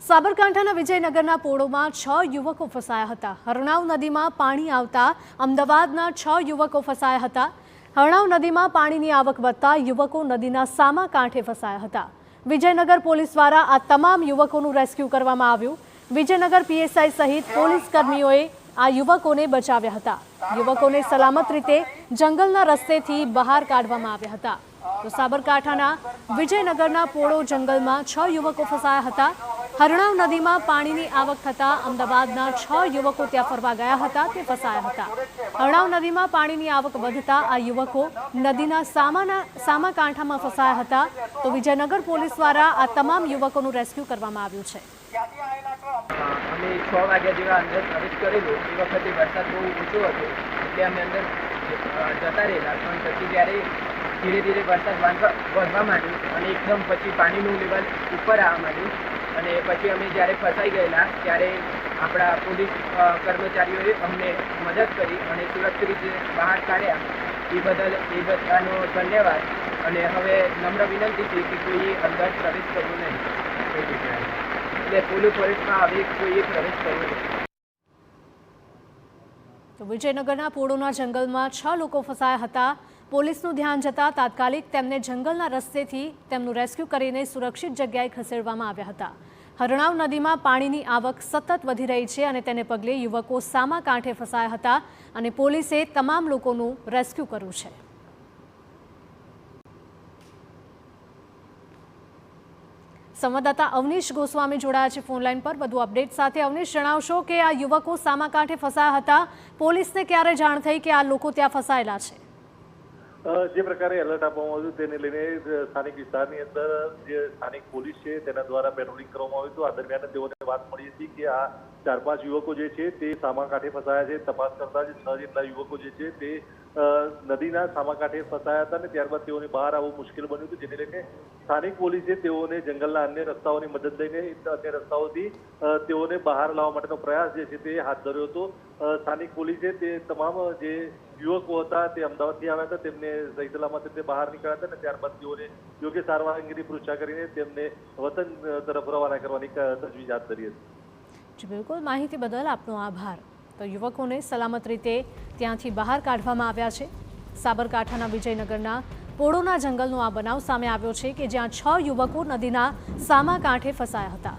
સાબરકાંઠાના વિજયનગરના પોળોમાં 6 યુવકો ફસાયા હતા। હરણાવ નદીમાં પાણી આવતા અમદાવાદના 6 યુવકો ફસાયા હતા। હરણાવ નદીમાં પાણીની આવક વધતા યુવકો નદીના સામા કાંઠે ફસાયા હતા। વિજયનગર પોલીસ દ્વારા આ તમામ યુવકોનું રેસ્ક્યુ કરવામાં આવ્યું। વિજયનગર પીએસઆઈ સહિત પોલીસ કર્મીઓએ આ યુવકોને બચાવ્યા હતા। યુવકોને સલામત રીતે જંગલના રસ્તેથી બહાર કાઢવામાં આવ્યા હતા। તો સાબરકાંઠાના વિજયનગરના પોળો જંગલમાં 6 યુવકો ફસાયા હતા। હરણાવ નદીમાં પાણીની આવક થતા અમદાવાદના 6 યુવકો ત્યાં ફરવા ગયા હતા તે ફસાયા હતા। હરણાવ નદીમાં પાણીની આવક વધતા આ યુવકો નદીના સામા કાંઠામાં ફસાયા હતા। તો વિજયનગર પોલીસ દ્વારા આ તમામ યુવકોનું રેસ્ક્યુ કરવામાં આવ્યું છે। અમે 6 વાગ્યા જેવા અંદર પ્રવેશ કરેલો એ વખતે વરસાદ બહુ ઊંચો હતો એટલે અમે અંદર જતા રહેલા, પણ પછી જ્યારે ધીરે ધીરે વરસાદ વધવા માંડ્યો અને એકદમ પછી પાણીનું લેવલ ઉપર આવવા માંડ્યું અને પછી અમે જ્યારે ફસાઈ ગયેલા ત્યારે આપણા પોલીસ કર્મચારીઓએ અમને મદદ કરી અને સુરક્ષિત રીતે બહાર કાઢ્યા। એ બદલ એ બધાનો ધન્યવાદ। અને હવે નમ્ર વિનંતી છે કે કોઈએ અંદર પ્રવેશ કરવો નહીં, એટલે પોલીસ ફોરેસ્ટમાં હવે કોઈએ પ્રવેશ કરવો નહીં। તો વિજયનગરના પોળોના જંગલમાં 6 લોકો ફસાયા હતા। પોલીસનું ધ્યાન જતાં તાત્કાલિક તેમને જંગલના રસ્તેથી તેમનું રેસ્ક્યુ કરીને સુરક્ષિત જગ્યાએ ખસેડવામાં આવ્યા હતા। હરણાવ નદીમાં પાણીની આવક સતત વધી રહી છે અને તેને પગલે યુવકો સામા કાંઠે ફસાયા હતા અને પોલીસે તમામ લોકોનું રેસ્ક્યુ કર્યું છે। સંવાદદાતા અવનીશ ગોસ્વામી જોડાયા છે ફોનલાઈન પર વધુ અપડેટ સાથે। અવનીશ, જણાવશો કે આ યુવકો સામા કાંઠે ફસાયા હતા, પોલીસને ક્યારે જાણ થઈ કે આ લોકો ત્યાં ફસાયેલા છે? જે પ્રકારે એલર્ટ આપવામાં આવ્યું તેને લઈને સ્થાનિક વિસ્તારની અંદર જે સ્થાનિક પોલીસ છે તેના દ્વારા પેટ્રોલિંગ કરવામાં આવ્યું હતું। આ દરમિયાન તેઓને વાત મળી હતી કે આ 4-5 યુવકો જે છે તે સામા કાંઠે ફસાયા છે। તપાસ કરતા જે 6 જેટલા યુવકો જે છે તે નદીના સામા કાંઠે ફસાયા હતા અને ત્યારબાદ તેઓને બહાર આવવું મુશ્કેલ બન્યું હતું, જેને લઈને સ્થાનિક પોલીસે તેઓને જંગલના અન્ય રસ્તાઓની મદદ લઈને અન્ય રસ્તાઓથી તેઓને બહાર લાવવા માટેનો પ્રયાસ જે છે તે હાથ ધર્યો હતો। સ્થાનિક પોલીસે તે તમામ જે યુવકો હતા તે અમદાવાદથી આવ્યા હતા, તેમને સહી સલામત રીતે બહાર નીકળ્યા હતા અને ત્યારબાદ તેઓને યોગ્ય સારવાર અંગેની પૃચ્છા કરીને તેમને વતન તરફ રવાના કરવાની તજવીજ હાથ ધરી હતી। જી બિલકુલ, માહિતી બદલ આપનો આભાર। તો યુવકોને સલામત રીતે ત્યાંથી બહાર કાઢવામાં આવ્યા છે। સાબરકાંઠાના વિજયનગરના પોળોના જંગલનો આ બનાવ સામે આવ્યો છે કે જ્યાં 6 યુવકો નદીના સામા કાંઠે ફસાયા હતા।